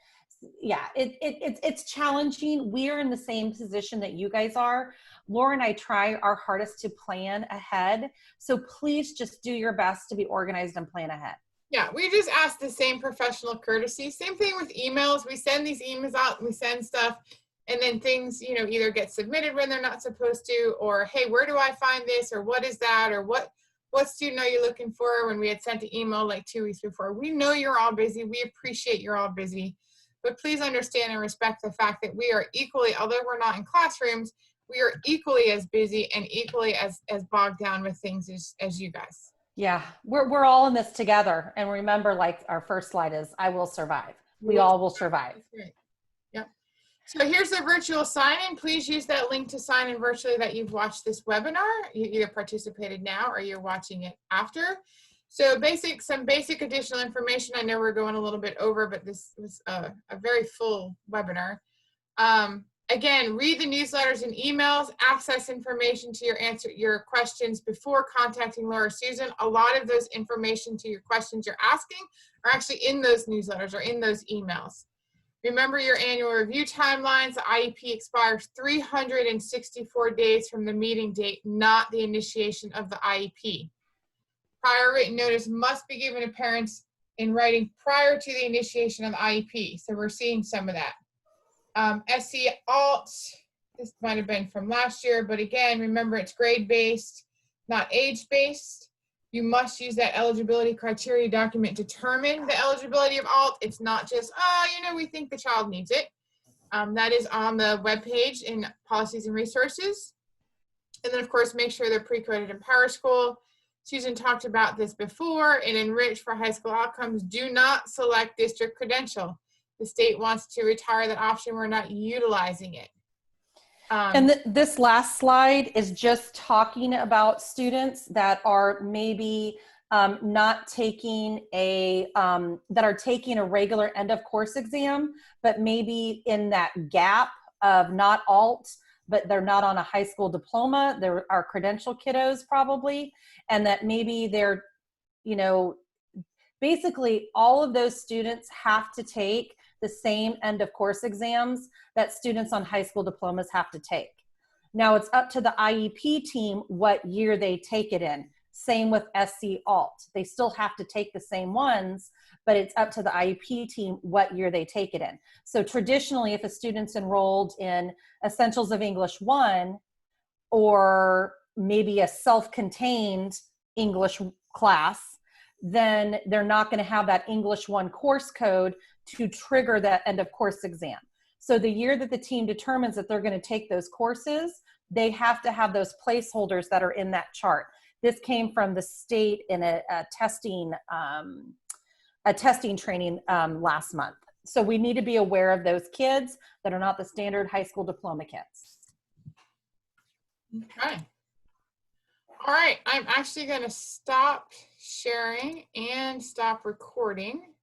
Yeah, it's challenging. We're in the same position that you guys are. Laura and I try our hardest to plan ahead. So please just do your best to be organized and plan ahead. Yeah, we just ask the same professional courtesy. Same thing with emails. We send these emails out and we send stuff, and then things, either get submitted when they're not supposed to, or, hey, where do I find this? Or what is that? Or what student are you looking for? When we had sent an email like 2 weeks before. We know you're all busy. We appreciate you're all busy. But please understand and respect the fact that we are equally, although we're not in classrooms, we are equally as busy and equally as bogged down with things as you guys. Yeah, we're all in this together. And remember, like our first slide is, I will survive. We all will survive. Right. Yep. So here's the virtual sign-in. Please use that link to sign in virtually that you've watched this webinar. You either participated now or you're watching it after. So some basic additional information. I know we're going a little bit over, but this was a very full webinar. Again, read the newsletters and emails, access information to your questions before contacting Laura or Susan. A lot of those information to your questions you're asking are actually in those newsletters or in those emails. Remember your annual review timelines. The IEP expires 364 days from the meeting date, not the initiation of the IEP. Prior written notice must be given to parents in writing prior to the initiation of the IEP. So we're seeing some of that. SC Alt, this might have been from last year, but again, remember it's grade-based, not age-based. You must use that eligibility criteria document to determine the eligibility of Alt. It's not just, we think the child needs it. That is on the webpage in Policies and Resources. And then, of course, make sure they're pre-coded in PowerSchool. Susan talked about this before. In Enrich for High School Outcomes, do not select district credential. The state wants to retire that option. We're not utilizing it. And this last slide is just talking about students that are maybe not taking that are taking a regular end of course exam, but maybe in that gap of not alt, but they're not on a high school diploma. There are credential kiddos probably, and that maybe they're, basically all of those students have to take the same end of course exams that students on high school diplomas have to take. Now it's up to the IEP team what year they take it in. Same with SC Alt. They still have to take the same ones, but it's up to the IEP team what year they take it in. So traditionally, if a student's enrolled in Essentials of English 1 or maybe a self-contained English class, then they're not going to have that English 1 course code to trigger that end of course exam. So the year that the team determines that they're going to take those courses, they have to have those placeholders that are in that chart. This came from the state in a testing training last month. So we need to be aware of those kids that are not the standard high school diploma kids. Okay. All right, I'm actually going to stop sharing and stop recording.